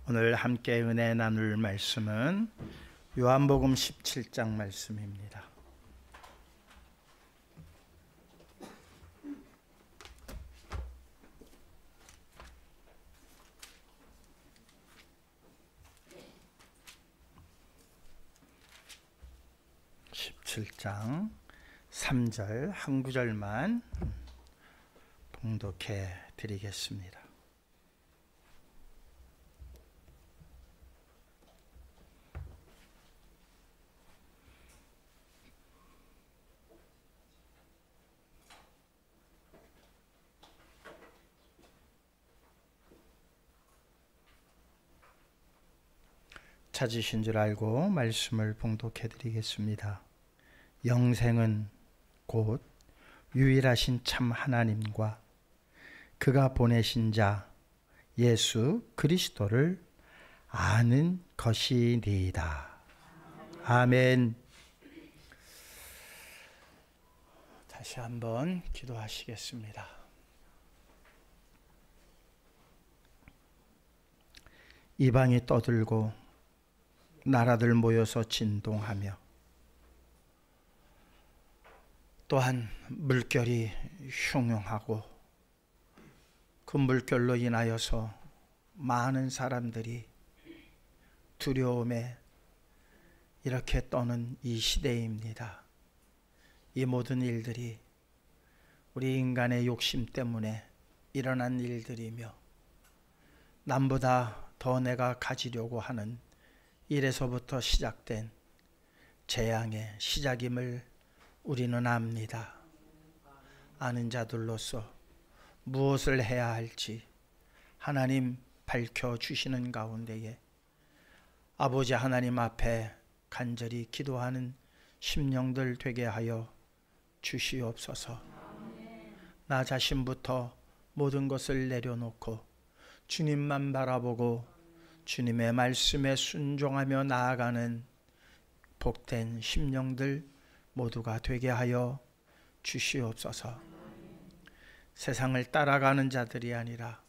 오늘 함께 은혜 나눌 말씀은 요한복음 17장 말씀입니다. (17장) 3절 한 구절만 봉독해 드리겠습니다. 찾으신 줄 알고 말씀을 봉독해 드리겠습니다. 영생은 곧 유일하신 참 하나님과 그가 보내신 자 예수 그리스도를 아는 것이니이다. 아멘. 다시 한번 기도하시겠습니다. 이방이 떠들고 나라들 모여서 진동하며 또한 물결이 흉흉하고 그 물결로 인하여서 많은 사람들이 두려움에 이렇게 떠는 이 시대입니다. 이 모든 일들이 우리 인간의 욕심 때문에 일어난 일들이며 남보다 더 내가 가지려고 하는 일에서부터 시작된 재앙의 시작임을 우리는 압니다. 아는 자들로서 무엇을 해야 할지 하나님 밝혀주시는 가운데에 아버지 하나님 앞에 간절히 기도하는 심령들 되게 하여 주시옵소서. 나 자신부터 모든 것을 내려놓고 주님만 바라보고 주님의 말씀에 순종하며 나아가는 복된 심령들 모두가 되게 하여 주시옵소서. 세상을 따라가는 자들이 아니라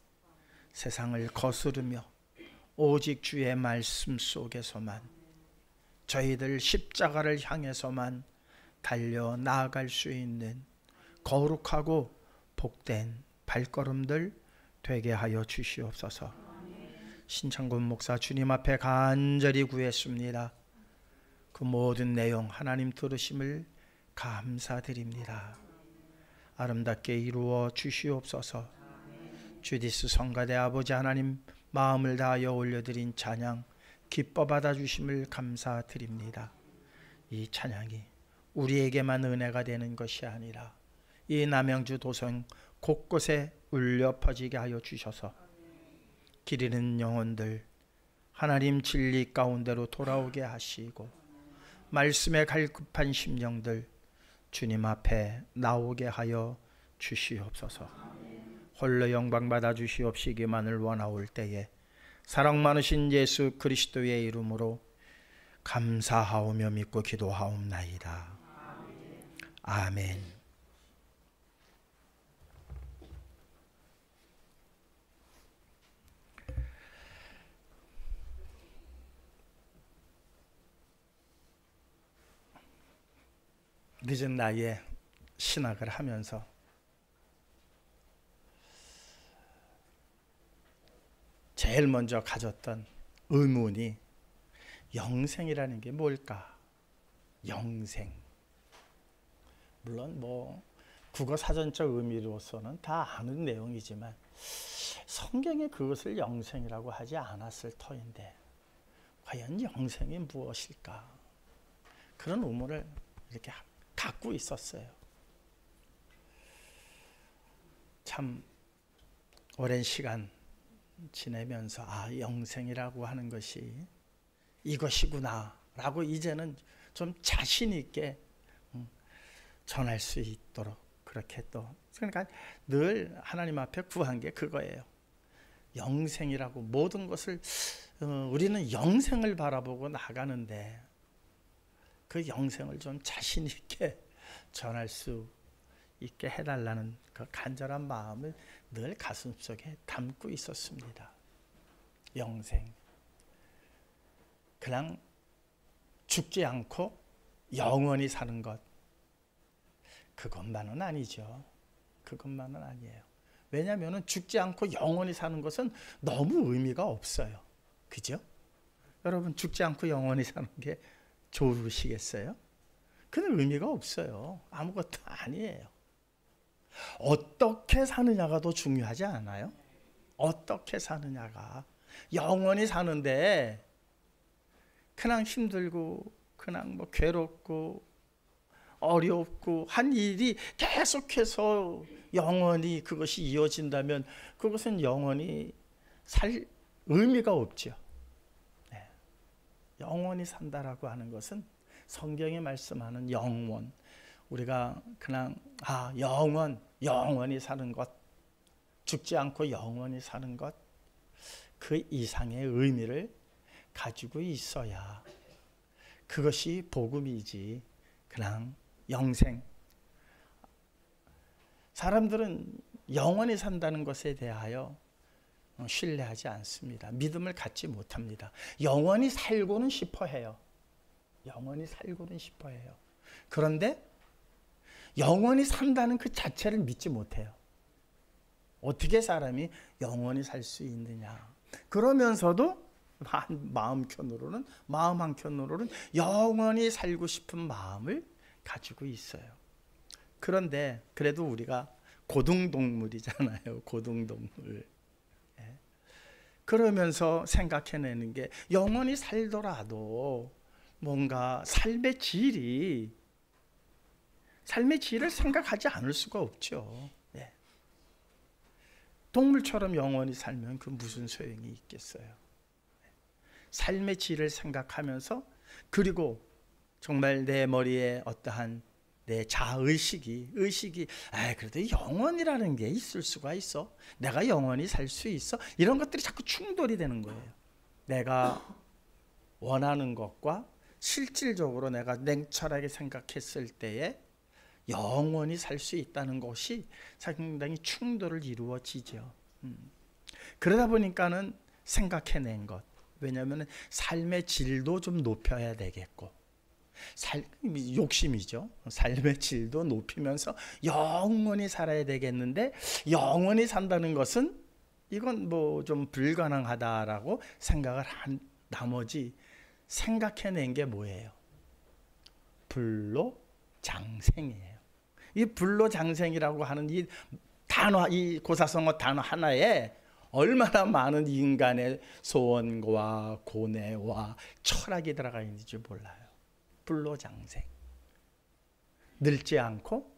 세상을 거스르며 오직 주의 말씀 속에서만 저희들 십자가를 향해서만 달려 나아갈 수 있는 거룩하고 복된 발걸음들 되게 하여 주시옵소서. 신창곤 목사 주님 앞에 간절히 구했습니다. 그 모든 내용 하나님 들으심을 감사드립니다. 아름답게 이루어 주시옵소서. 주디스 성가대 아버지 하나님 마음을 다하여 올려드린 찬양 기뻐 받아주심을 감사드립니다. 이 찬양이 우리에게만 은혜가 되는 것이 아니라 이 남양주 도성 곳곳에 울려 퍼지게 하여 주셔서 길 잃은 영혼들 하나님 진리 가운데로 돌아오게 하시고 말씀에 갈급한 심령들 주님 앞에 나오게 하여 주시옵소서. 홀로 영광 받아 주시옵시기만을 원하올 때에 사랑 많으신 예수 그리스도의 이름으로 감사하오며 믿고 기도하옵나이다. 아멘. 늦은 나이에 신학을 하면서 제일 먼저 가졌던 의문이 영생이라는 게 뭘까? 영생. 물론 국어 사전적 의미로서는 다 아는 내용이지만 성경에 그것을 영생이라고 하지 않았을 터인데 과연 영생이 무엇일까? 그런 의문을 이렇게 갖고 있었어요. 참 오랜 시간 지내면서 영생이라고 하는 것이 이것이구나 라고 이제는 좀 자신 있게 전할 수 있도록 그렇게 그러니까 늘 하나님 앞에 구한 게 그거예요. 영생이라고 모든 것을 우리는 영생을 바라보고 나가는데 그 영생을 좀 자신 있게 전할 수 있게 해달라는 그 간절한 마음을 늘 가슴속에 담고 있었습니다. 영생. 그냥 죽지 않고 영원히 사는 것, 그것만은 아니죠. 그것만은 아니에요. 왜냐하면 죽지 않고 영원히 사는 것은 너무 의미가 없어요. 그죠? 여러분, 죽지 않고 영원히 사는 게 좋으시겠어요? 그건 의미가 없어요. 아무것도 아니에요. 어떻게 사느냐가 더 중요하지 않아요? 어떻게 사느냐가. 영원히 사는데 그냥 힘들고 그냥 뭐 괴롭고 어렵고 한 일이 계속해서 영원히 그것이 이어진다면 그것은 영원히 살 의미가 없죠. 네. 영원히 산다라고 하는 것은 성경이 말씀하는 영원, 우리가 그냥 영원히 사는 것, 죽지 않고 영원히 사는 것, 그 이상의 의미를 가지고 있어야 그것이 복음이지 그냥 영생. 사람들은 영원히 산다는 것에 대하여 신뢰하지 않습니다. 믿음을 갖지 못합니다. 영원히 살고는 싶어 해요. 영원히 살고는 싶어 해요. 그런데 영원히 산다는 그 자체를 믿지 못해요. 어떻게 사람이 영원히 살 수 있느냐. 그러면서도 마음 한켠으로는 영원히 살고 싶은 마음을 가지고 있어요. 그런데 그래도 우리가 고등동물이잖아요. 고등동물. 그러면서 생각해내는 게 영원히 살더라도 뭔가 삶의 질을 생각하지 않을 수가 없죠. 동물처럼 영원히 살면 그 무슨 소용이 있겠어요. 삶의 질을 생각하면서, 그리고 정말 내 머리에 어떠한 내 자의식이 그래도 영원이라는 게 있을 수가 있어, 내가 영원히 살 수 있어, 이런 것들이 자꾸 충돌이 되는 거예요. 내가 원하는 것과 실질적으로 내가 냉철하게 생각했을 때에 영원히 살 수 있다는 것이 상당히 충돌을 이루어지죠. 그러다 보니까는 생각해낸 것, 왜냐하면 삶의 질도 좀 높여야 되겠고, 욕심이죠. 삶의 질도 높이면서 영원히 살아야 되겠는데, 영원히 산다는 것은 이건 뭐 좀 불가능하다라고 생각을 한 나머지 생각해낸 게 뭐예요? 불로장생이에요. 이 불로장생이라고 하는 이 단어, 이 고사성어 단어 하나에 얼마나 많은 인간의 소원과 고뇌와 철학이 들어가 있는지 몰라요. 불로장생. 늙지 않고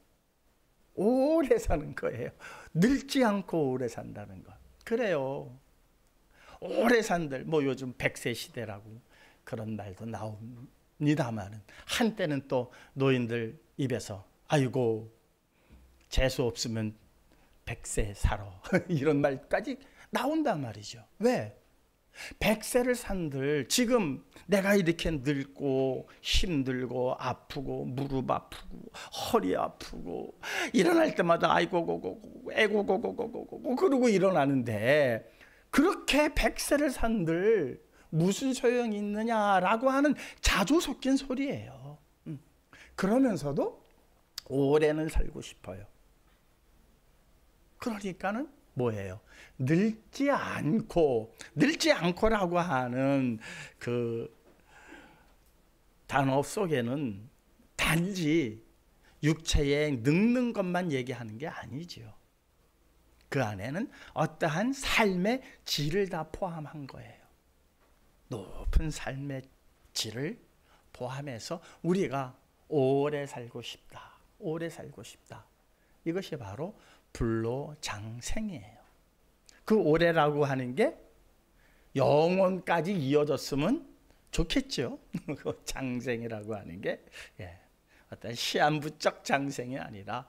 오래 사는 거예요. 늙지 않고 오래 산다는 것. 그래요. 오래 산들, 뭐 요즘 100세 시대라고 그런 말도 나옵니다만은, 한때는 또 노인들 입에서 아이고 재수 없으면 100세 살아 이런 말까지 나온단 말이죠. 왜? 100세를 산들 지금 내가 이렇게 늙고 힘들고 아프고 무릎 아프고 허리 아프고 일어날 때마다 아이고 애고고고고고고 그러고 일어나는데, 그렇게 100세를 산들 무슨 소용이 있느냐라고 하는 자조 섞인 소리예요. 그러면서도 오래는 살고 싶어요. 그러니까는 뭐예요? 늙지 않고라고 하는 그 단어 속에는 단지 육체에 늙는 것만 얘기하는 게 아니죠. 그 안에는 어떠한 삶의 질을 다 포함한 거예요. 높은 삶의 질을 포함해서 우리가 오래 살고 싶다. 이것이 바로 불로장생이에요. 그 오래라고 하는 게 영원까지 이어졌으면 좋겠죠. 장생이라고 하는 게 어떤 시한부적 장생이 아니라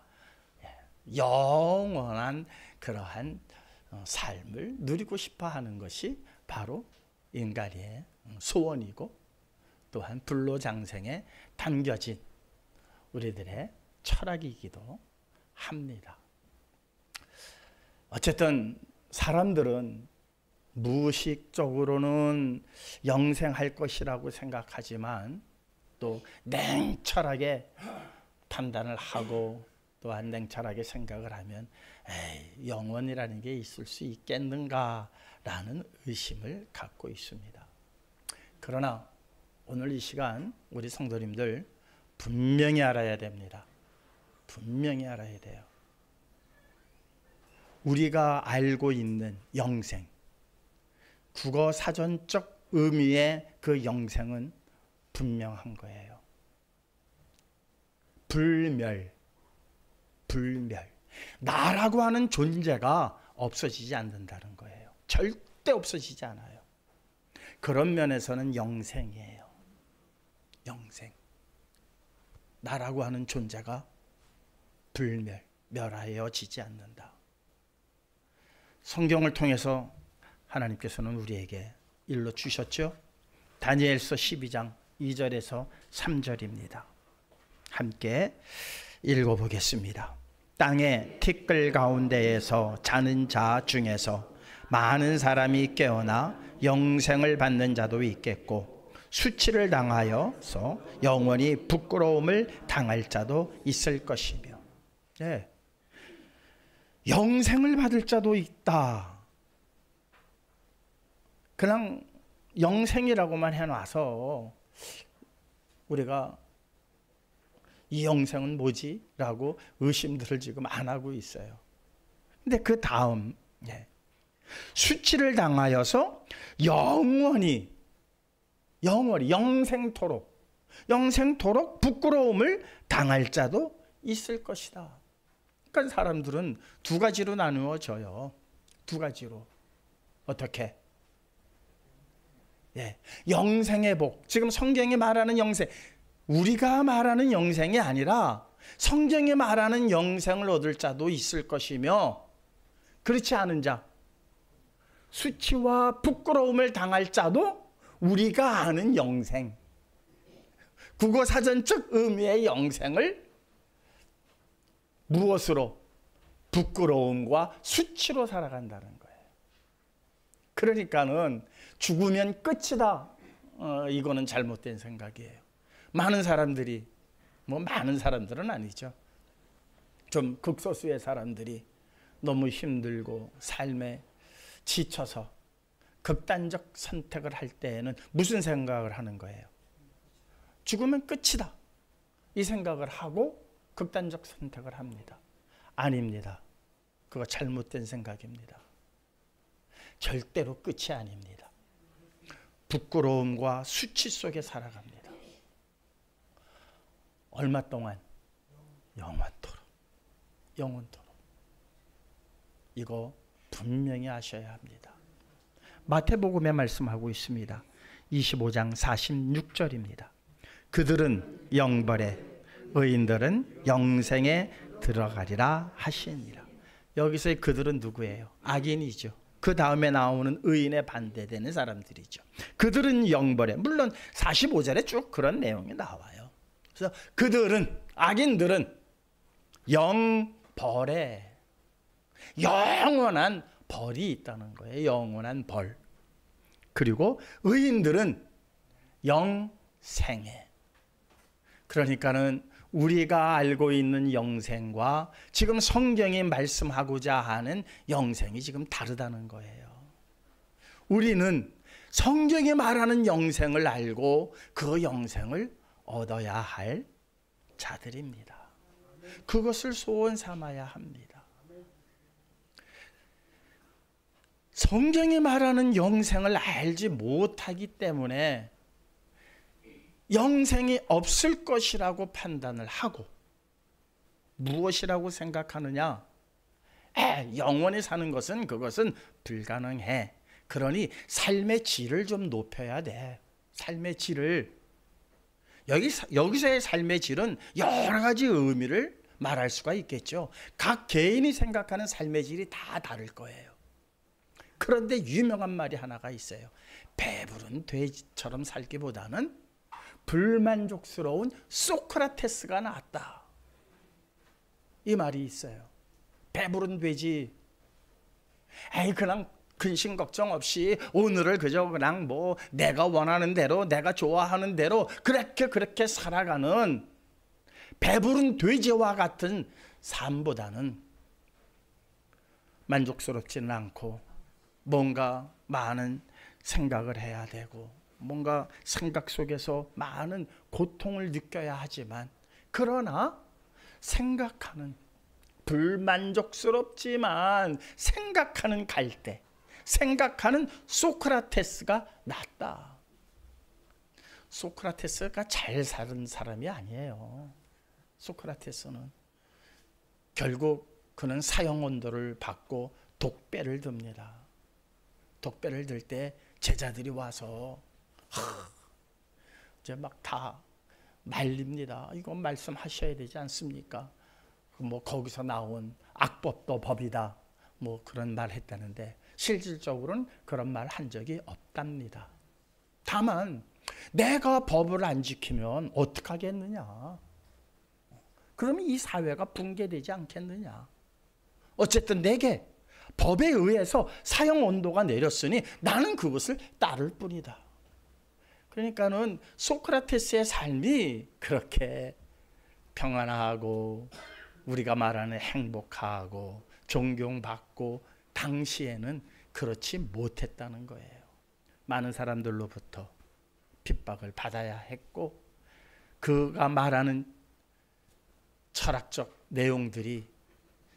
영원한 그러한 삶을 누리고 싶어 하는 것이 바로 인간의 소원이고, 또한 불로장생에 담겨진 우리들의 철학이기도 합니다. 어쨌든 사람들은 무의식적으로는 영생할 것이라고 생각하지만 또 냉철하게 판단을 하고 또한 냉철하게 생각을 하면 에이, 영원이라는 게 있을 수 있겠는가라는 의심을 갖고 있습니다. 그러나 오늘 이 시간 우리 성도님들 분명히 알아야 됩니다. 분명히 알아야 돼요. 우리가 알고 있는 영생, 국어 사전적 의미의 그 영생은 분명한 거예요. 불멸. 나라고 하는 존재가 없어지지 않는다는 거예요. 절대 없어지지 않아요. 그런 면에서는 영생이에요. 영생. 나라고 하는 존재가 멸하여지지 않는다. 성경을 통해서 하나님께서는 우리에게 일러 주셨죠. 다니엘서 12장 2절에서 3절입니다. 함께 읽어보겠습니다. 땅의 티끌 가운데에서 자는 자 중에서 많은 사람이 깨어나 영생을 받는 자도 있겠고 수치를 당하여서 영원히 부끄러움을 당할 자도 있을 것이며, 네. 영생을 받을 자도 있다. 그냥 영생이라고만 해놔서 우리가 이 영생은 뭐지? 라고 의심들을 지금 안 하고 있어요. 근데 그 다음 수치를 당하여서 영원히 영생토록 부끄러움을 당할 자도 있을 것이다. 그러니까 사람들은 두 가지로 나누어져요. 두 가지로. 어떻게? 영생의 복. 지금 성경이 말하는 영생, 우리가 말하는 영생이 아니라 성경이 말하는 영생을 얻을 자도 있을 것이며, 그렇지 않은 자, 수치와 부끄러움을 당할 자도 우리가 아는 영생, 국어 사전적 의미의 영생을 무엇으로? 부끄러움과 수치로 살아간다는 거예요. 그러니까는 죽으면 끝이다. 이거는 잘못된 생각이에요. 많은 사람들이, 많은 사람들은 아니죠. 좀 극소수의 사람들이 너무 힘들고 삶에 지쳐서 극단적 선택을 할 때에는 무슨 생각을 하는 거예요? 죽으면 끝이다. 이 생각을 하고 극단적 선택을 합니다. 아닙니다. 그거 잘못된 생각입니다. 절대로 끝이 아닙니다. 부끄러움과 수치 속에 살아갑니다. 얼마 동안? 영원토록. 이거 분명히 아셔야 합니다. 마태복음에 말씀하고 있습니다. 25장 46절입니다. 그들은 영벌에, 의인들은 영생에 들어가리라 하시니라. 여기서의 그들은 누구예요? 악인이죠. 그 다음에 나오는 의인에 반대되는 사람들이죠. 그들은 영벌에, 물론 45절에 쭉 그런 내용이 나와요. 그래서 그들은, 악인들은 영벌에, 영원한 벌이 있다는 거예요. 영원한 벌. 그리고 의인들은 영생에. 그러니까는 우리가 알고 있는 영생과 지금 성경이 말씀하고자 하는 영생이 지금 다르다는 거예요. 우리는 성경이 말하는 영생을 알고 그 영생을 얻어야 할 자들입니다. 그것을 소원 삼아야 합니다. 성경이 말하는 영생을 알지 못하기 때문에 영생이 없을 것이라고 판단을 하고, 무엇이라고 생각하느냐? 영원히 사는 것은, 그것은 불가능해. 그러니 삶의 질을 좀 높여야 돼. 삶의 질을. 여기서의 삶의 질은 여러 가지 의미를 말할 수가 있겠죠. 각 개인이 생각하는 삶의 질이 다 다를 거예요. 그런데 유명한 말이 하나가 있어요. 배부른 돼지처럼 살기보다는 불만족스러운 소크라테스가 낫다. 이 말이 있어요. 배부른 돼지, 그냥 근심 걱정 없이 오늘을 그저 그냥 뭐 내가 원하는 대로 내가 좋아하는 대로 그렇게 살아가는 배부른 돼지와 같은 삶보다는 만족스럽지는 않고 뭔가 많은 생각을 해야 되고 뭔가 생각 속에서 많은 고통을 느껴야 하지만 그러나 생각하는 불만족스럽지만 생각하는 갈대, 생각하는 소크라테스가 낫다. 소크라테스가 잘 사는 사람이 아니에요. 소크라테스는 결국 그는 사형 온도를 받고 독배를 듭니다. 독배를 들 때 제자들이 와서 이제 막 다 말립니다. 이거 말씀하셔야 되지 않습니까? 뭐 거기서 나온 악법도 법이다. 뭐 그런 말 했다는데 실질적으로는 그런 말 한 적이 없답니다. 다만 내가 법을 안 지키면 어떡하겠느냐. 그러면 이 사회가 붕괴되지 않겠느냐. 어쨌든 내게 법에 의해서 사형 온도가 내렸으니 나는 그것을 따를 뿐이다. 그러니까는 소크라테스의 삶이 그렇게 평안하고 우리가 말하는 행복하고 존경받고 당시에는 그렇지 못했다는 거예요. 많은 사람들로부터 핍박을 받아야 했고 그가 말하는 철학적 내용들이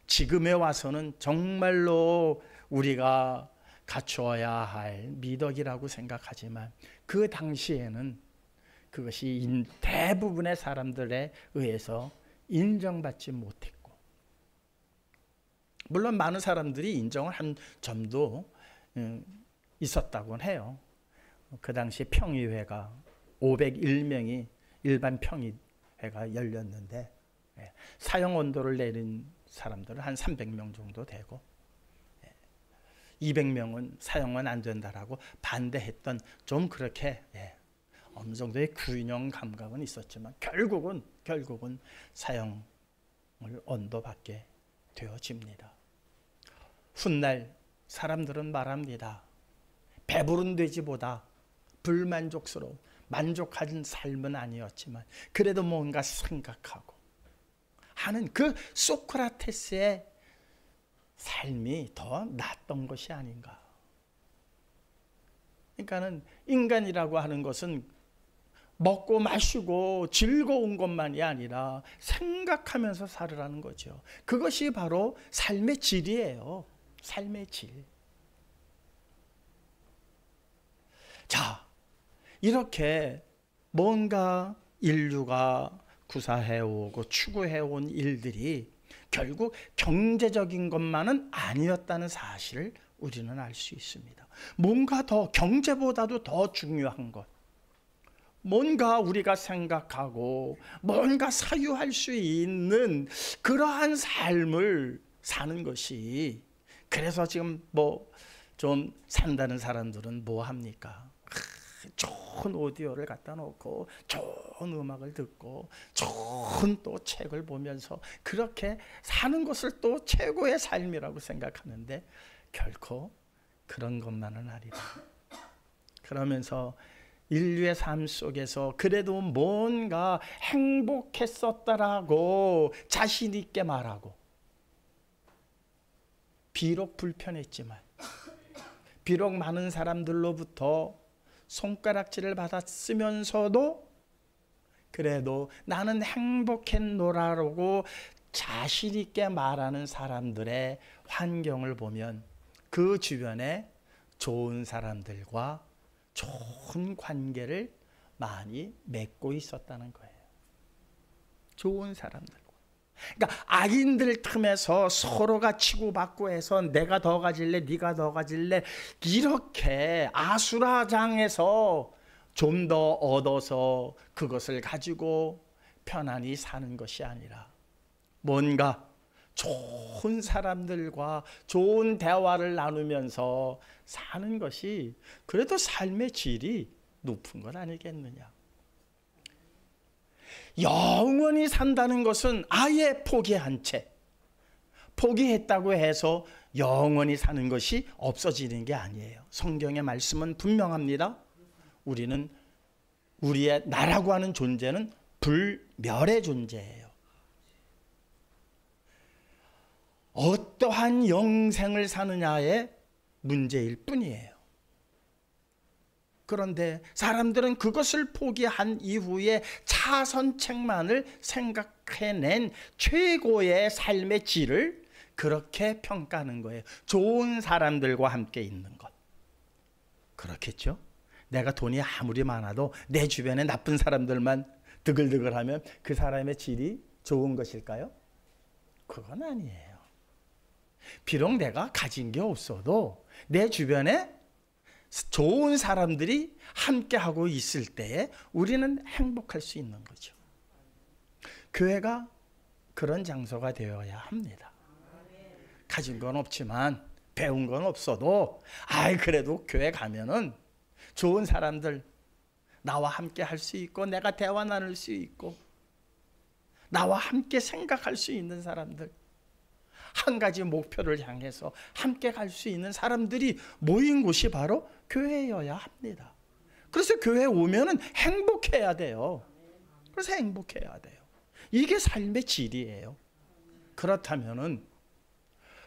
지금에 와서는 정말로 우리가 갖추어야 할 미덕이라고 생각하지만 그 당시에는 그것이 대부분의 사람들에 의해서 인정받지 못했고 물론 많은 사람들이 인정을 한 점도 있었다고는 해요. 그 당시 평의회가 501명이 일반 평의회가 열렸는데 사형 온도를 내린 사람들은 한 300명 정도 되고 200명은 사형은 안 된다라고 반대했던 좀 그렇게 어느 정도의 균형 감각은 있었지만 결국은 사형을 언도받게 되어집니다. 훗날 사람들은 말합니다. 배부른 돼지보다 불만족스러운 만족한 삶은 아니었지만 그래도 뭔가 생각하고 하는 그 소크라테스의 삶이 더 낫던 것이 아닌가. 그러니까는 인간이라고 하는 것은 먹고 마시고 즐거운 것만이 아니라 생각하면서 살으라는 거죠. 그것이 바로 삶의 질이에요. 삶의 질. 자, 이렇게 뭔가 인류가 구사해오고 추구해온 일들이 결국 경제적인 것만은 아니었다는 사실을 우리는 알 수 있습니다. 뭔가 더 경제보다도 더 중요한 것, 뭔가 우리가 생각하고 뭔가 사유할 수 있는 그러한 삶을 사는 것이, 그래서 지금 뭐 좀 산다는 사람들은 뭐 합니까? 좋은 오디오를 갖다 놓고 좋은 음악을 듣고 좋은 또 책을 보면서 그렇게 사는 것을 또 최고의 삶이라고 생각하는데 결코 그런 것만은 아니다. 그러면서 인류의 삶 속에서 그래도 뭔가 행복했었다라고 자신 있게 말하고, 비록 불편했지만, 비록 많은 사람들로부터 손가락질을 받았으면서도 그래도 나는 행복했노라고 자신 있게 말하는 사람들의 환경을 보면 그 주변에 좋은 사람들과 좋은 관계를 많이 맺고 있었다는 거예요. 좋은 사람들과. 그러니까 악인들 틈에서 서로가 치고받고 해서 내가 더 가질래, 네가 더 가질래, 이렇게 아수라장에서 좀 더 얻어서 그것을 가지고 편안히 사는 것이 아니라 뭔가 좋은 사람들과 좋은 대화를 나누면서 사는 것이 그래도 삶의 질이 높은 것 아니겠느냐. 영원히 산다는 것은 아예 포기한 채, 포기했다고 해서 영원히 사는 것이 없어지는 게 아니에요. 성경의 말씀은 분명합니다. 우리는 우리의 나라고 하는 존재는 불멸의 존재예요. 어떠한 영생을 사느냐의 문제일 뿐이에요. 그런데 사람들은 그것을 포기한 이후에 차선책만을 생각해낸 최고의 삶의 질을 그렇게 평가하는 거예요. 좋은 사람들과 함께 있는 것. 그렇겠죠? 내가 돈이 아무리 많아도 내 주변에 나쁜 사람들만 드글드글하면 그 사람의 질이 좋은 것일까요? 그건 아니에요. 비록 내가 가진 게 없어도 내 주변에 좋은 사람들이 함께하고 있을 때에 우리는 행복할 수 있는 거죠. 교회가 그런 장소가 되어야 합니다. 가진 건 없지만 배운 건 없어도 그래도 교회 가면은 좋은 사람들 나와 함께 할 수 있고 내가 대화 나눌 수 있고 나와 함께 생각할 수 있는 사람들, 한 가지 목표를 향해서 함께 갈 수 있는 사람들이 모인 곳이 바로 교회여야 합니다. 그래서 교회에 오면은 행복해야 돼요. 그래서 행복해야 돼요. 이게 삶의 질이에요. 그렇다면은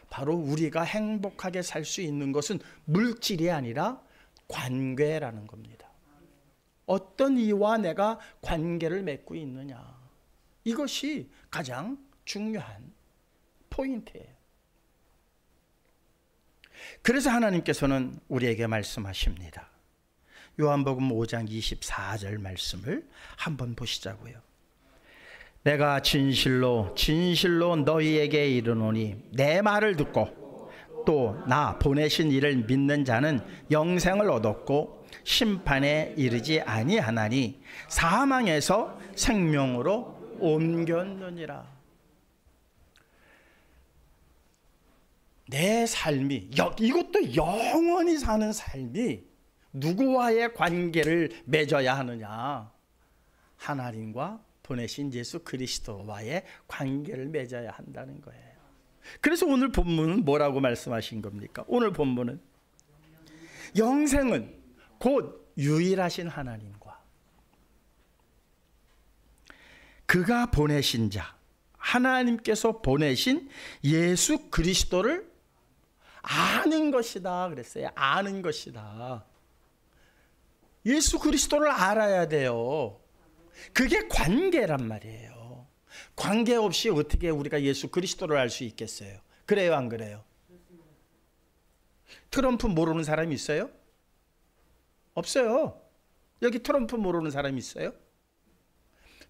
바로 우리가 행복하게 살 수 있는 것은 물질이 아니라 관계라는 겁니다. 어떤 이와 내가 관계를 맺고 있느냐, 이것이 가장 중요한 포인트예요. 그래서 하나님께서는 우리에게 말씀하십니다. 요한복음 5장 24절 말씀을 한번 보시자고요. 내가 진실로 진실로 너희에게 이르노니 내 말을 듣고 또 나 보내신 이를 믿는 자는 영생을 얻었고 심판에 이르지 아니하나니 사망에서 생명으로 옮겼느니라. 내 삶이, 이것도 영원히 사는 삶이 누구와의 관계를 맺어야 하느냐? 하나님과 보내신 예수 그리스도와의 관계를 맺어야 한다는 거예요. 그래서 오늘 본문은 뭐라고 말씀하신 겁니까? 오늘 본문은 영생은 곧 유일하신 하나님과 그가 보내신 자, 하나님께서 보내신 예수 그리스도를 아는 것이다 그랬어요. 아는 것이다. 예수 그리스도를 알아야 돼요. 그게 관계란 말이에요. 관계 없이 어떻게 우리가 예수 그리스도를 알 수 있겠어요? 그래요, 안 그래요? 트럼프 모르는 사람 있어요? 없어요. 여기 트럼프 모르는 사람 있어요?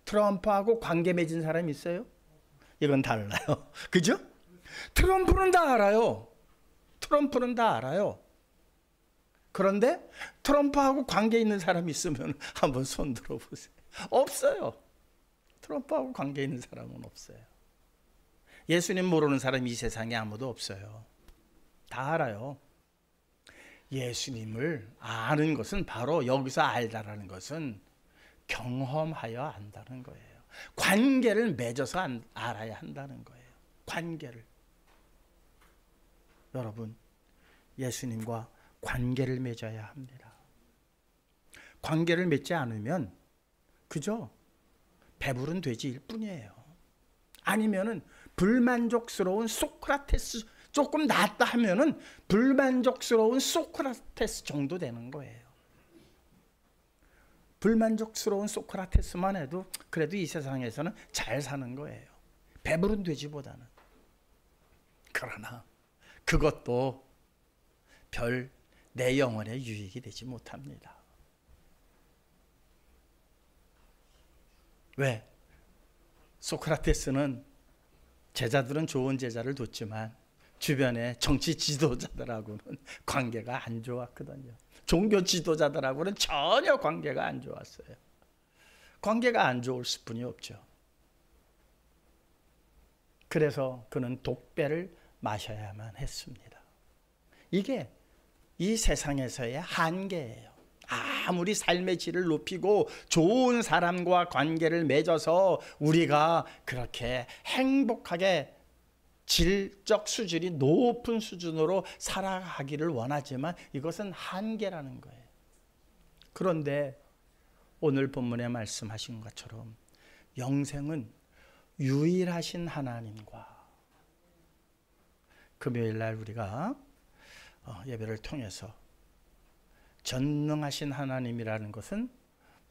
트럼프하고 관계 맺은 사람 있어요? 이건 달라요. 그죠? 트럼프는 다 알아요. 트럼프는 다 알아요. 그런데 트럼프하고 관계 있는 사람 있으면 한번 손 들어보세요. 없어요. 트럼프하고 관계 있는 사람은 없어요. 예수님 모르는 사람이 이 세상에 아무도 없어요. 다 알아요. 예수님을 아는 것은 바로 여기서 알다라는 것은 경험하여 안다는 거예요. 관계를 맺어서 알아야 한다는 거예요. 관계를. 여러분, 예수님과 관계를 맺어야 합니다. 관계를 맺지 않으면 그저 배부른 돼지일 뿐이에요. 아니면은 불만족스러운 소크라테스, 조금 낫다 하면은 불만족스러운 소크라테스 정도 되는 거예요. 불만족스러운 소크라테스만 해도 그래도 이 세상에서는 잘 사는 거예요. 배부른 돼지보다는. 그러나 그것도 별 내 영혼에 유익이 되지 못합니다. 왜? 소크라테스는 제자들은 좋은 제자를 뒀지만 주변의 정치 지도자들하고는 관계가 안 좋았거든요. 종교 지도자들하고는 전혀 관계가 안 좋았어요. 관계가 안 좋을 수뿐이 없죠. 그래서 그는 독배를 마셔야만 했습니다. 이게 이 세상에서의 한계예요. 아무리 삶의 질을 높이고 좋은 사람과 관계를 맺어서 우리가 그렇게 행복하게 질적 수준이 높은 수준으로 살아가기를 원하지만 이것은 한계라는 거예요. 그런데 오늘 본문에 말씀하신 것처럼 영생은 유일하신 하나님과, 금요일날 우리가 예배를 통해서 전능하신 하나님이라는 것은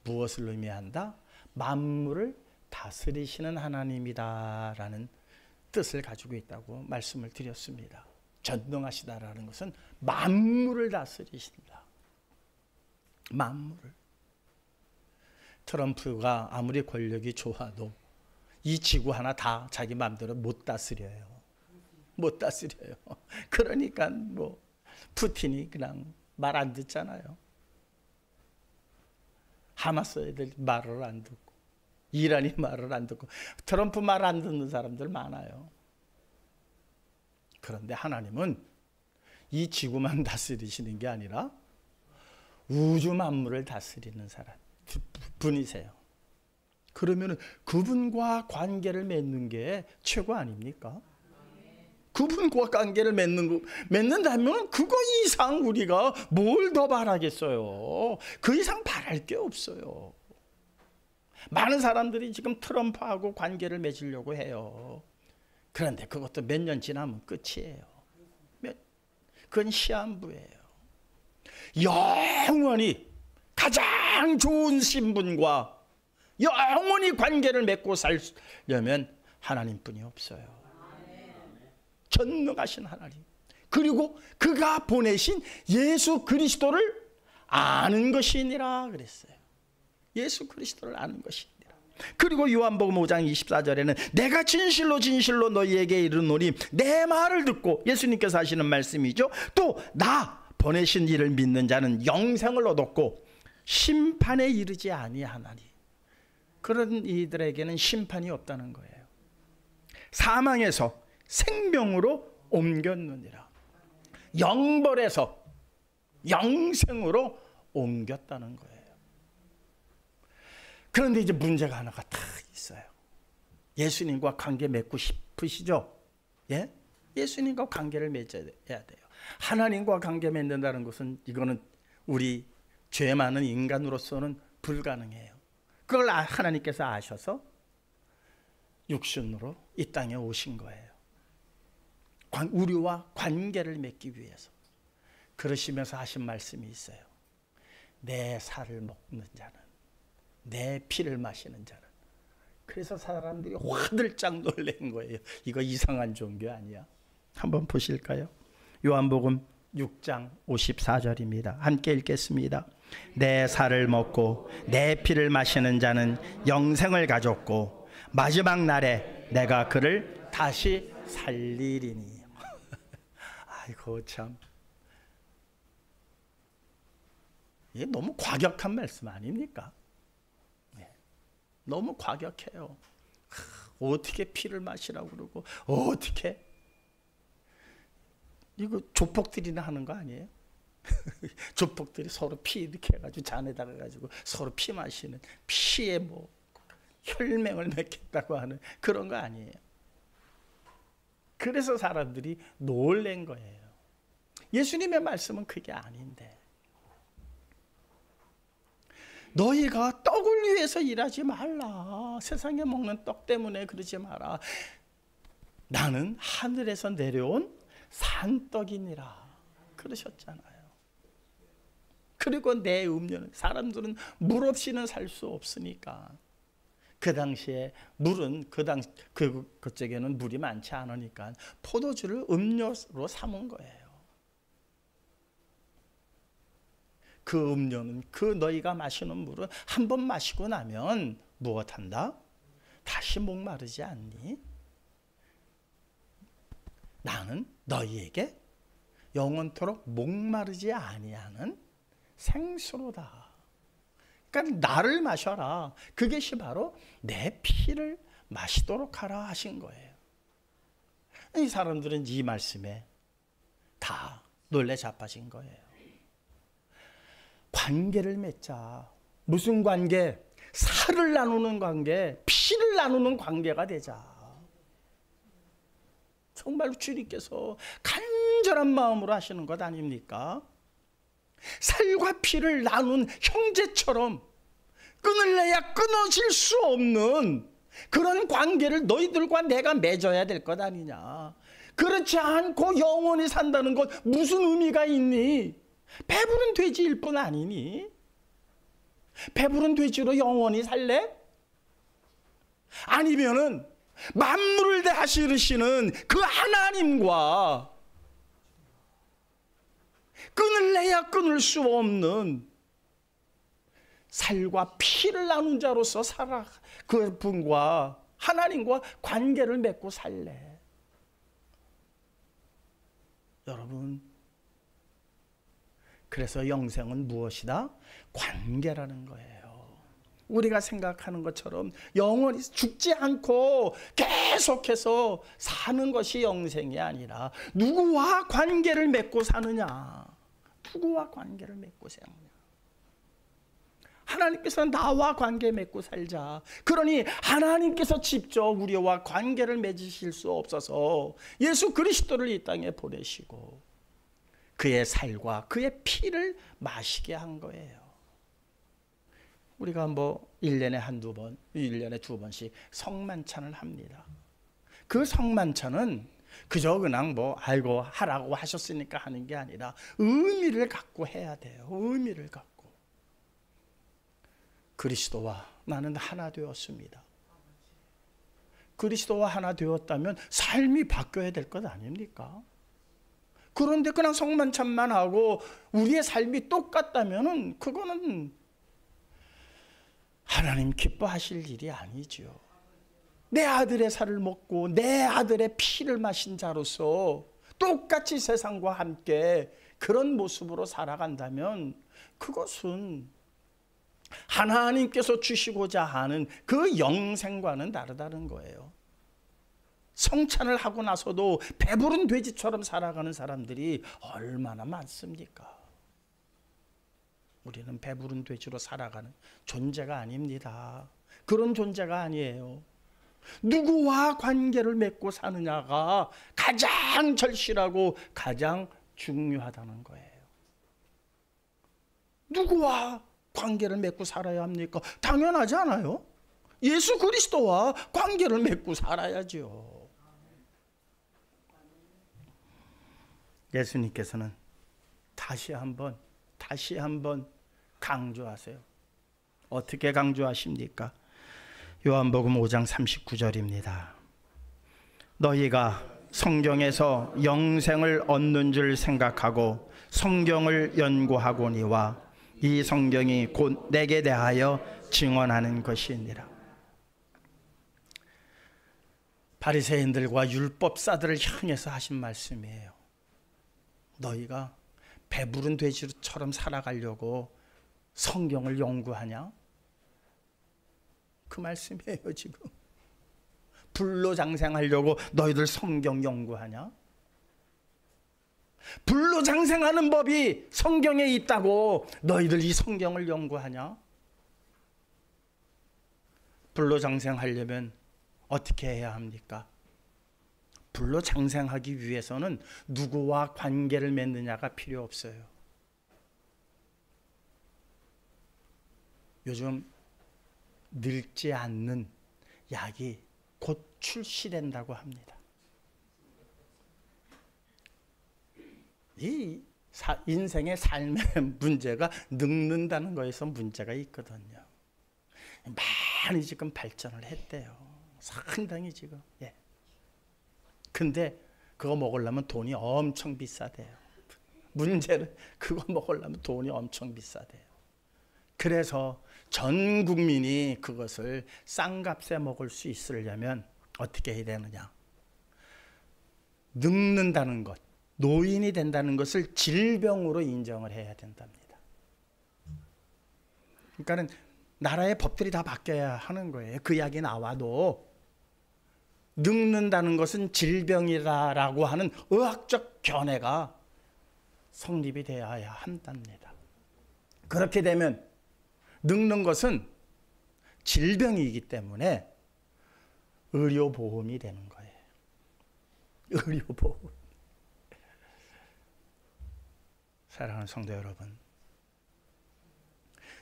무엇을 의미한다? 만물을 다스리시는 하나님이다라는 뜻을 가지고 있다고 말씀을 드렸습니다. 전능하시다라는 것은 만물을 다스리신다. 만물을. 트럼프가 아무리 권력이 좋아도 이 지구 하나 다 자기 마음대로 못 다스려요. 못 다스려요. 그러니까 뭐 푸틴이 그냥 말 안 듣잖아요. 하마스 애들 말을 안 듣고, 이란이 말을 안 듣고, 트럼프 말 안 듣는 사람들 많아요. 그런데 하나님은 이 지구만 다스리시는 게 아니라 우주 만물을 다스리는 사람 분이세요. 그러면 그분과 관계를 맺는 게 최고 아닙니까? 그분과 관계를 맺는다면 그거 이상 우리가 뭘 더 바라겠어요? 그 이상 바랄 게 없어요. 많은 사람들이 지금 트럼프하고 관계를 맺으려고 해요. 그런데 그것도 몇 년 지나면 끝이에요. 그건 시한부예요. 영원히 가장 좋은 신분과 영원히 관계를 맺고 살려면 하나님뿐이 없어요. 전능하신 하나님, 그리고 그가 보내신 예수 그리스도를 아는 것이니라 그랬어요. 예수 그리스도를 아는 것이니라. 그리고 요한복음 5장 24절에는 내가 진실로 진실로 너희에게 이르노니 내 말을 듣고, 예수님께서 하시는 말씀이죠. 또 나 보내신 이를 믿는 자는 영생을 얻었고 심판에 이르지 아니하나니. 그런 이들에게는 심판이 없다는 거예요. 사망에서 생명으로 옮겼느니라. 영벌에서 영생으로 옮겼다는 거예요. 그런데 이제 문제가 하나가 딱 있어요. 예수님과 관계 맺고 싶으시죠? 예? 예수님과 관계를 맺어야 돼요. 하나님과 관계 맺는다는 것은 이거는 우리 죄 많은 인간으로서는 불가능해요. 그걸 하나님께서 아셔서 육신으로 이 땅에 오신 거예요. 우리와 관계를 맺기 위해서. 그러시면서 하신 말씀이 있어요. 내 살을 먹는 자는, 내 피를 마시는 자는. 그래서 사람들이 화들짝 놀란 거예요. 이거 이상한 종교 아니야? 한번 보실까요? 요한복음 6장 54절입니다. 함께 읽겠습니다. 내 살을 먹고 내 피를 마시는 자는 영생을 가졌고 마지막 날에 내가 그를 다시 살리리니. 아이고 참, 이게 너무 과격한 말씀 아닙니까? 너무 과격해요. 어떻게 피를 마시라고 그러고, 어떻게, 이거 조폭들이나 하는 거 아니에요? 조폭들이 서로 피 이렇게 해가지고 잔에다가 가지고 서로 피 마시는, 피에 뭐 혈맹을 맺겠다고 하는 그런 거 아니에요? 그래서 사람들이 놀란 거예요. 예수님의 말씀은 그게 아닌데. 너희가 떡을 위해서 일하지 말라. 세상에 먹는 떡 때문에 그러지 마라. 나는 하늘에서 내려온 산떡이니라 그러셨잖아요. 그리고 내 음료는, 사람들은 물 없이는 살 수 없으니까. 그 당시에 물은 그쪽에는 물이 많지 않으니까 포도주를 음료로 삼은 거예요. 그 음료는, 그 너희가 마시는 물은 한 번 마시고 나면 무엇한다? 다시 목마르지 않니? 나는 너희에게 영원토록 목마르지 아니하는 생수로다. 그러니까 나를 마셔라. 그것이 바로 내 피를 마시도록 하라 하신 거예요. 이 사람들은 이 말씀에 다 놀래 자빠진 거예요. 관계를 맺자. 무슨 관계? 살을 나누는 관계, 피를 나누는 관계가 되자. 정말로 주님께서 간절한 마음으로 하시는 것 아닙니까? 살과 피를 나눈 형제처럼 끊을래야 끊어질 수 없는 그런 관계를 너희들과 내가 맺어야 될 것 아니냐. 그렇지 않고 영원히 산다는 것 무슨 의미가 있니? 배부른 돼지일 뿐 아니니? 배부른 돼지로 영원히 살래? 아니면은 만물을 다스리시는 그 하나님과 끊을래야 끊을 수 없는 살과 피를 나눈 자로서 살아 그분과 하나님과 관계를 맺고 살래. 여러분, 그래서 영생은 무엇이다? 관계라는 거예요. 우리가 생각하는 것처럼 영원히 죽지 않고 계속해서 사는 것이 영생이 아니라 누구와 관계를 맺고 사느냐. 누구와 관계를 맺고 사느냐. 하나님께서 나와 관계 맺고 살자. 그러니 하나님께서 직접 우리와 관계를 맺으실 수 없어서 예수 그리스도를 이 땅에 보내시고 그의 살과 그의 피를 마시게 한 거예요. 우리가 뭐 1년에 한두 번, 1년에 두 번씩 성만찬을 합니다. 그 성만찬은 그저 그냥 뭐 알고 하라고 하셨으니까 하는 게 아니라 의미를 갖고 해야 돼요. 의미를 갖고. 그리스도와 나는 하나 되었습니다. 그리스도와 하나 되었다면 삶이 바뀌어야 될 것 아닙니까? 그런데 그냥 성만찬만 하고 우리의 삶이 똑같다면 그거는 하나님 기뻐하실 일이 아니죠. 내 아들의 살을 먹고 내 아들의 피를 마신 자로서 똑같이 세상과 함께 그런 모습으로 살아간다면 그것은 하나님께서 주시고자 하는 그 영생과는 다르다는 거예요. 성찬을 하고 나서도 배부른 돼지처럼 살아가는 사람들이 얼마나 많습니까? 우리는 배부른 돼지로 살아가는 존재가 아닙니다. 그런 존재가 아니에요. 누구와 관계를 맺고 사느냐가 가장 절실하고 가장 중요하다는 거예요. 누구와 관계를 맺고 살아야 합니까? 당연하지 않아요? 예수 그리스도와 관계를 맺고 살아야죠. 예수님께서는 다시 한번 강조하세요. 어떻게 강조하십니까? 요한복음 5장 39절입니다. 너희가 성경에서 영생을 얻는 줄 생각하고 성경을 연구하거니와 이 성경이 곧 내게 대하여 증언하는 것이니라. 바리새인들과 율법사들을 향해서 하신 말씀이에요. 너희가 배부른 돼지처럼 살아가려고 성경을 연구하냐? 그 말씀이에요. 지금 불로장생하려고 너희들 성경 연구하냐? 불로장생하는 법이 성경에 있다고 너희들 이 성경을 연구하냐? 불로장생하려면 어떻게 해야 합니까? 불로장생하기 위해서는 누구와 관계를 맺느냐가 필요 없어요. 요즘 늙지 않는 약이 곧 출시된다고 합니다. 이 인생의 삶의 문제가 늙는다는 거에서 문제가 있거든요. 많이 지금 발전을 했대요. 상당히 지금. 예. 근데 그거 먹으려면 돈이 엄청 비싸대요. 문제는 그거 먹으려면 돈이 엄청 비싸대요. 그래서 전 국민이 그것을 싼 값에 먹을 수 있으려면 어떻게 해야 되느냐? 늙는다는 것, 노인이 된다는 것을 질병으로 인정을 해야 된답니다. 그러니까는 나라의 법들이 다 바뀌어야 하는 거예요. 그 약이 나와도 늙는다는 것은 질병이다라고 하는 의학적 견해가 성립이 되어야 한답니다. 그렇게 되면 늙는 것은 질병이기 때문에 의료보험이 되는 거예요. 의료보험. 사랑하는 성도 여러분,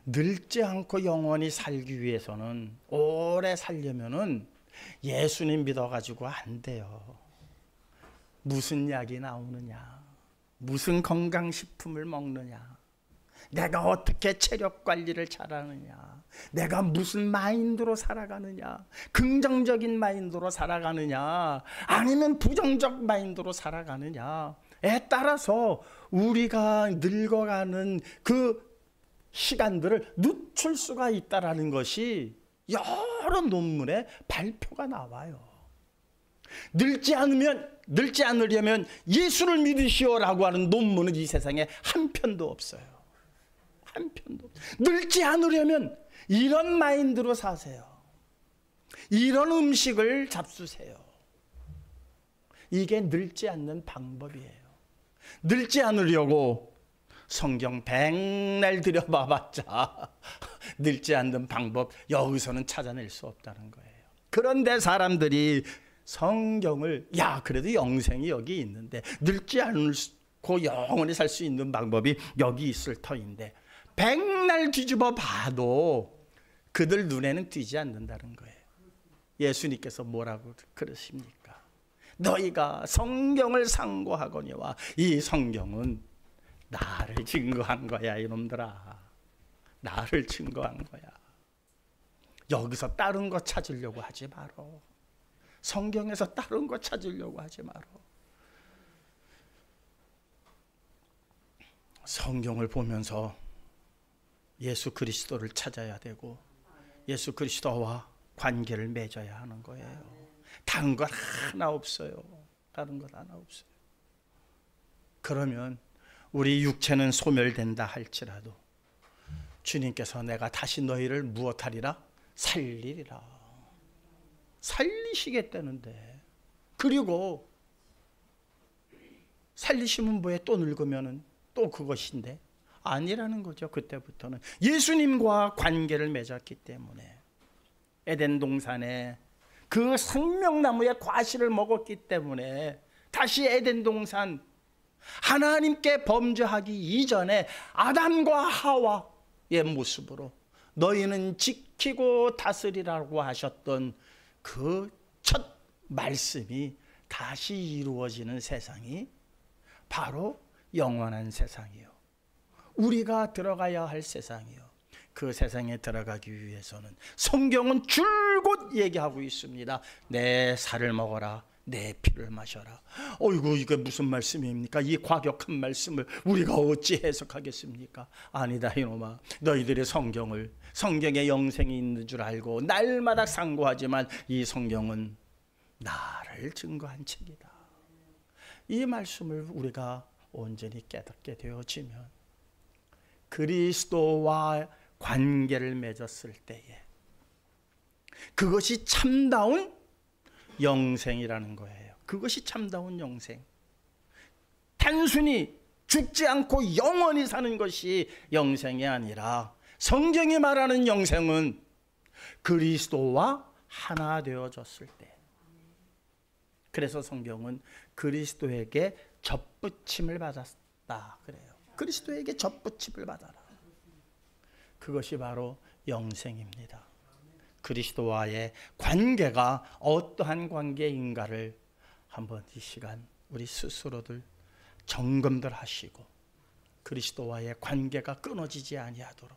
늙지 않고 영원히 살기 위해서는, 오래 살려면은 예수님 믿어가지고 안 돼요. 무슨 약이 나오느냐, 무슨 건강식품을 먹느냐, 내가 어떻게 체력 관리를 잘하느냐, 내가 무슨 마인드로 살아가느냐, 긍정적인 마인드로 살아가느냐, 아니면 부정적 마인드로 살아가느냐에 따라서 우리가 늙어가는 그 시간들을 늦출 수가 있다라는 것이 여러 논문에 발표가 나와요. 늙지 않으려면 예수를 믿으시오라고 하는 논문은 이 세상에 한 편도 없어요. 한 편도 없어요. 늙지 않으려면 이런 마인드로 사세요. 이런 음식을 잡수세요. 이게 늙지 않는 방법이에요. 늙지 않으려고 성경 백날 들여봐봤자 늙지 않는 방법 여기서는 찾아낼 수 없다는 거예요. 그런데 사람들이 성경을, 야 그래도 영생이 여기 있는데, 늙지 않고 영원히 살 수 있는 방법이 여기 있을 터인데, 백날 뒤집어 봐도 그들 눈에는 띄지 않는다는 거예요. 예수님께서 뭐라고 그러십니까? 너희가 성경을 상고하거니와 이 성경은 나를 증거한 거야 이놈들아. 나를 증거한 거야. 여기서 다른 거 찾으려고 하지 마라. 성경에서 다른 거 찾으려고 하지 마라. 성경을 보면서 예수 그리스도를 찾아야 되고 예수 그리스도와 관계를 맺어야 하는 거예요. 다른 것 하나 없어요. 다른 것 하나 없어요. 그러면 우리 육체는 소멸된다 할지라도 주님께서 내가 다시 너희를 무엇하리라? 살리리라. 살리시겠다는데, 그리고 살리시면 뭐해? 또 늙으면은 또 그것인데? 아니라는 거죠. 그때부터는 예수님과 관계를 맺었기 때문에, 에덴 동산에 그 생명나무의 과실을 먹었기 때문에 다시 에덴 동산, 하나님께 범죄하기 이전에 아담과 하와의 모습으로 너희는 지키고 다스리라고 하셨던 그 첫 말씀이 다시 이루어지는 세상이 바로 영원한 세상이요, 우리가 들어가야 할 세상이요. 그 세상에 들어가기 위해서는 성경은 줄곧 얘기하고 있습니다. 내 살을 먹어라, 내 피를 마셔라. 어이구, 이게 무슨 말씀입니까? 이 과격한 말씀을 우리가 어찌 해석하겠습니까? 아니다 이놈아, 너희들의 성경에 영생이 있는 줄 알고 날마다 상고하지만 이 성경은 나를 증거한 책이다. 이 말씀을 우리가 온전히 깨닫게 되어지면 그리스도와 관계를 맺었을 때에 그것이 참다운 영생이라는 거예요. 그것이 참다운 영생. 단순히 죽지 않고 영원히 사는 것이 영생이 아니라, 성경이 말하는 영생은 그리스도와 하나 되어졌을 때. 그래서 성경은 그리스도에게 접붙임을 받았다 그래요. 그리스도에게 접붙임을 받아라. 그것이 바로 영생입니다. 그리스도와의 관계가 어떠한 관계인가를 한번 이 시간 우리 스스로들 점검들 하시고, 그리스도와의 관계가 끊어지지 아니하도록,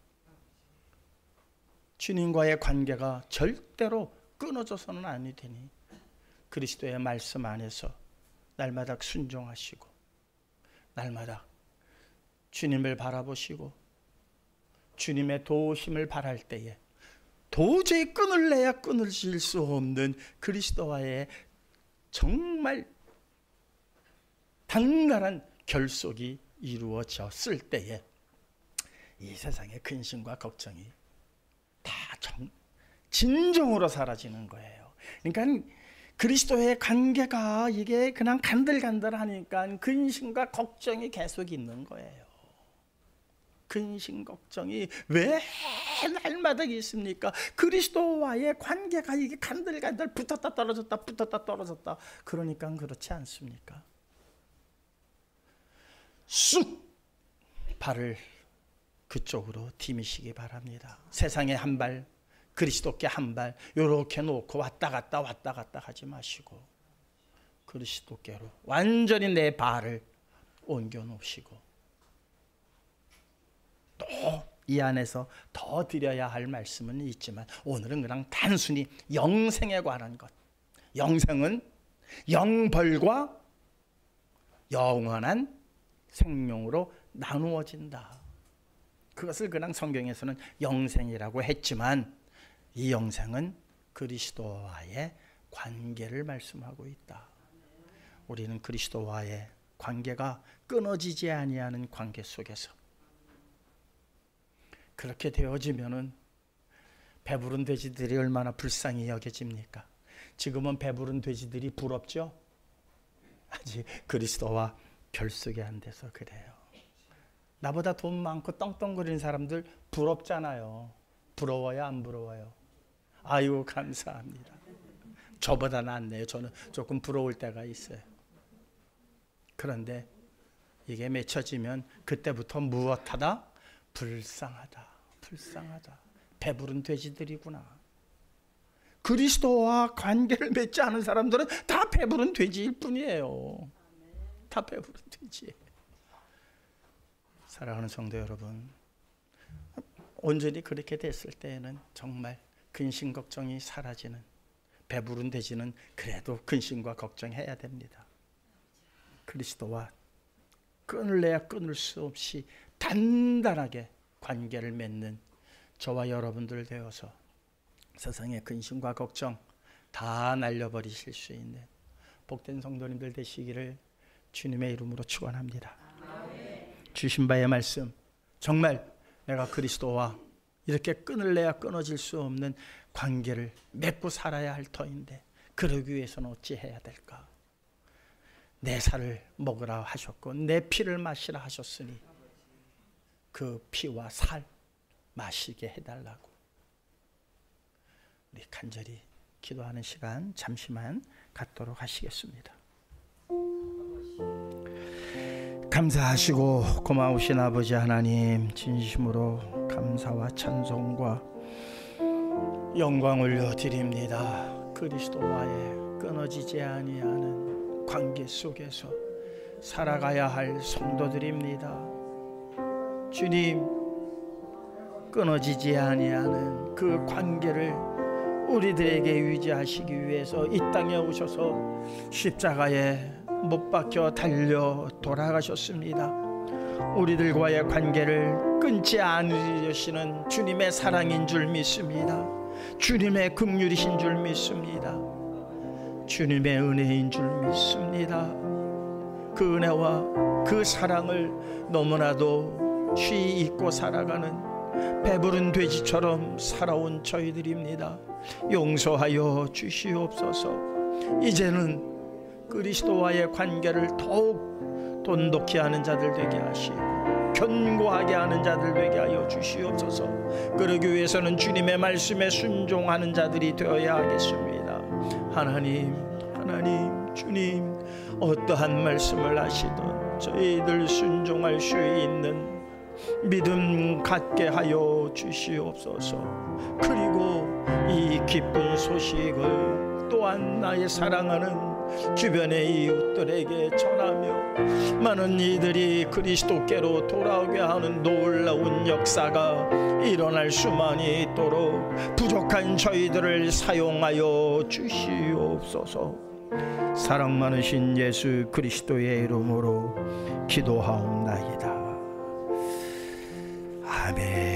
주님과의 관계가 절대로 끊어져서는 아니 되니 그리스도의 말씀 안에서 날마다 순종하시고 날마다 주님을 바라보시고 주님의 도우심을 바랄 때에 도저히 끊을래야 끊어질 수 없는 그리스도와의 정말 단단한 결속이 이루어졌을 때에 이 세상의 근심과 걱정이 다 진정으로 사라지는 거예요. 그러니까 그리스도의 관계가 이게 그냥 간들간들하니까 근심과 걱정이 계속 있는 거예요. 근심 걱정이 왜 날마다 있습니까? 그리스도와의 관계가 이게 간들간들 붙었다 떨어졌다 붙었다 떨어졌다. 그러니까 그렇지 않습니까? 쑥 발을 그쪽으로 디미시기 바랍니다. 세상에 한 발, 그리스도께 한 발 요렇게 놓고 왔다 갔다 하지 마시고 그리스도께로 완전히 내 발을 옮겨 놓으시고, 또 이 안에서 더 드려야 할 말씀은 있지만 오늘은 그냥 단순히 영생에 관한 것, 영생은 영벌과 영원한 생명으로 나누어진다. 그것을 그냥 성경에서는 영생이라고 했지만 이 영생은 그리스도와의 관계를 말씀하고 있다. 우리는 그리스도와의 관계가 끊어지지 아니하는 관계 속에서 그렇게 되어지면은 배부른 돼지들이 얼마나 불쌍히 여겨집니까? 지금은 배부른 돼지들이 부럽죠? 아직 그리스도와 결속이 안 돼서 그래요. 나보다 돈 많고 떵떵거리는 사람들 부럽잖아요. 부러워요, 안 부러워요? 아이고 감사합니다. 저보다 낫네요. 저는 조금 부러울 때가 있어요. 그런데 이게 맺혀지면 그때부터 무엇하다? 불쌍하다. 배부른 돼지들이구나. 그리스도와 관계를 맺지 않은 사람들은 다 배부른 돼지일 뿐이에요. 다 배부른 돼지예요. 사랑하는 성도 여러분, 온전히 그렇게 됐을 때에는 정말 근심 걱정이 사라지는, 배부른 돼지는 그래도 근심과 걱정해야 됩니다. 그리스도와 끊을래야 끊을 수 없이 단단하게 관계를 맺는 저와 여러분들 되어서 세상의 근심과 걱정 다 날려버리실 수 있는 복된 성도님들 되시기를 주님의 이름으로 축원합니다. 주신 바의 말씀, 정말 내가 그리스도와 이렇게 끊을래야 끊어질 수 없는 관계를 맺고 살아야 할 터인데 그러기 위해서는 어찌 해야 될까? 내 살을 먹으라 하셨고 내 피를 마시라 하셨으니 그 피와 살 마시게 해달라고. 우리 간절히 기도하는 시간 잠시만 갖도록 하시겠습니다. 감사하시고 고마우신 아버지 하나님, 진심으로 감사와 찬송과 영광 올려드립니다. 그리스도와의 끊어지지 아니하는 관계 속에서 살아가야 할 성도들입니다. 주님, 끊어지지 아니하는 그 관계를 우리들에게 유지하시기 위해서 이 땅에 오셔서 십자가에 못 박혀 달려 돌아가셨습니다. 우리들과의 관계를 끊지 않으시는 주님의 사랑인 줄 믿습니다. 주님의 긍휼이신 줄 믿습니다. 주님의 은혜인 줄 믿습니다. 그 은혜와 그 사랑을 너무나도 쉬이 잊고 살아가는 배부른 돼지처럼 살아온 저희들입니다. 용서하여 주시옵소서. 이제는 그리스도와의 관계를 더욱 돈독히 하는 자들 되게 하시고 견고하게 하는 자들 되게 하여 주시옵소서. 그러기 위해서는 주님의 말씀에 순종하는 자들이 되어야 하겠습니다. 하나님, 주님, 어떠한 말씀을 하시든 저희들 순종할 수 있는 믿음 갖게 하여 주시옵소서. 그리고 이 기쁜 소식을 또한 나의 사랑하는 주변의 이웃들에게 전하며 많은 이들이 그리스도께로 돌아오게 하는 놀라운 역사가 일어날 수만 있도록 부족한 저희들을 사용하여 주시옵소서. 사랑 많으신 예수 그리스도의 이름으로 기도하옵나이다. 아멘.